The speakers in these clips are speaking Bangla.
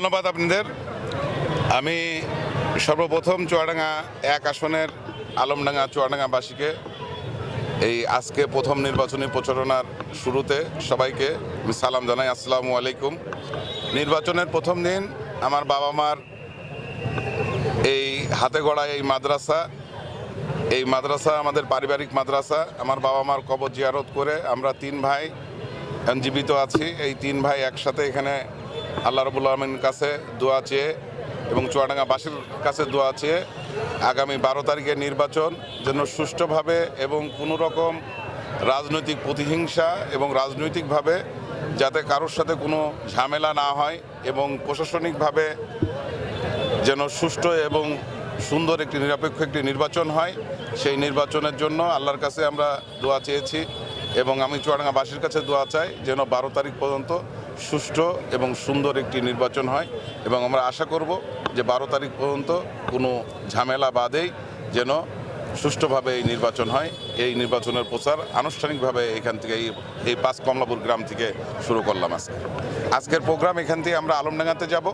ধন্যবাদ আপনাদের। আমি সর্বপ্রথম চুয়াডাঙ্গা 1 আসনের আলমডাঙ্গা চুয়াডাঙ্গাবাসীকে এই আজকে প্রথম নির্বাচনী প্রচারণার শুরুতে সবাইকে আমি সালাম জানাই, আসসালামু আলাইকুম। নির্বাচনের প্রথম দিন আমার বাবা মার এই হাতে গড়া এই মাদ্রাসা আমাদের পারিবারিক মাদ্রাসা। আমার বাবা মার কবর জিয়ারত করে আমরা 3 ভাই জীবিত আছি। এই 3 ভাই একসাথে এখানে আল্লাহ রাব্বুল আলামিনের কাছে দোয়া চেয়ে এবং চুয়াডাঙ্গাবাসীর কাছে দোয়া চেয়ে আগামী 12 তারিখের নির্বাচন যেন সুষ্ঠুভাবে এবং কোনো রকম রাজনৈতিক প্রতিহিংসা এবং রাজনৈতিকভাবে যাতে কারোর সাথে কোনো ঝামেলা না হয় এবং প্রশাসনিকভাবে যেন সুষ্ঠু এবং সুন্দর একটি নিরপেক্ষ একটি নির্বাচন হয়, সেই নির্বাচনের জন্য আল্লাহর কাছে আমরা দোয়া চেয়েছি এবং আমি চুয়াডাঙ্গাবাসীর কাছে দোয়া চাই যেন 12 তারিখ পর্যন্ত সুষ্ঠু এবং সুন্দর একটি নির্বাচন হয় এবং আমরা আশা করব যে 12 তারিখ পর্যন্ত কোনো ঝামেলা বাদেই যেন সুষ্ঠুভাবে এই নির্বাচন হয়। এই নির্বাচনের প্রচার আনুষ্ঠানিকভাবে এখান থেকে এই 5 কমলাপুর গ্রাম থেকে শুরু করলাম। আজকের প্রোগ্রাম এখান থেকে আমরা আলমডাঙ্গাতে যাব।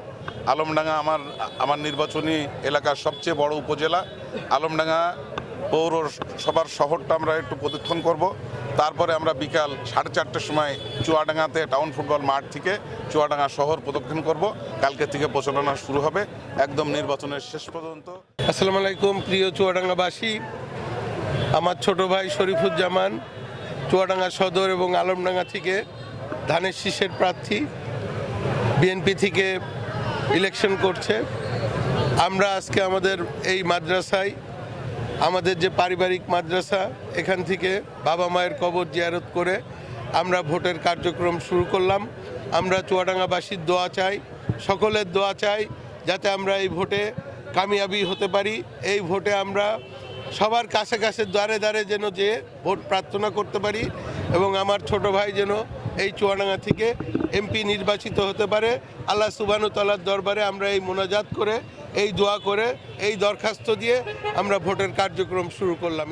আলমডাঙ্গা আমার নির্বাচনী এলাকার সবচেয়ে বড় উপজেলা। আলমডাঙ্গা পৌরসভার শহরটা আমরা একটু প্রদক্ষিণ করব। তারপরে আমরা বিকাল 4:30টার সময় চুয়াডাঙ্গাতে টাউন ফুটবল মাঠ থেকে চুয়াডাঙ্গা শহর প্রদক্ষিণ করব। কালকে থেকে প্রচারণা শুরু হবে একদম নির্বাচনের শেষ পর্যন্ত। আসসালামু আলাইকুম প্রিয় চুয়াডাঙ্গাবাসী। আমার ছোট ভাই শরীফুজ্জামান চুয়াডাঙ্গা সদর এবং আলমডাঙ্গা থেকে ধানের শীষের প্রার্থী, বিএনপি থেকে ইলেকশন করছে। আমরা আজকে আমাদের এই মাদ্রাসায়, আমাদের যে পারিবারিক মাদ্রাসা, এখান থেকে বাবা মায়ের কবর জিয়ারত করে আমরা ভোটের কার্যক্রম শুরু করলাম। আমরা চুয়াডাঙ্গাবাসীর দোয়া চাই, সকলের দোয়া চাই যাতে আমরা এই ভোটে কামিয়াবি হতে পারি। এই ভোটে আমরা সবার কাছে কাছে দ্বারে দ্বারে যেন যে ভোট প্রার্থনা করতে পারি এবং আমার ছোট ভাই যেন এই চুয়াডাঙ্গা থেকে এমপি নির্বাচিত হতে পারে। আল্লাহ সুবহানাহু ওয়া তাআলার দরবারে আমরা এই মোনাজাত করে, এই দোয়া করে, এই দরখাস্ত দিয়ে আমরা ভোটের কার্যক্রম শুরু করলাম।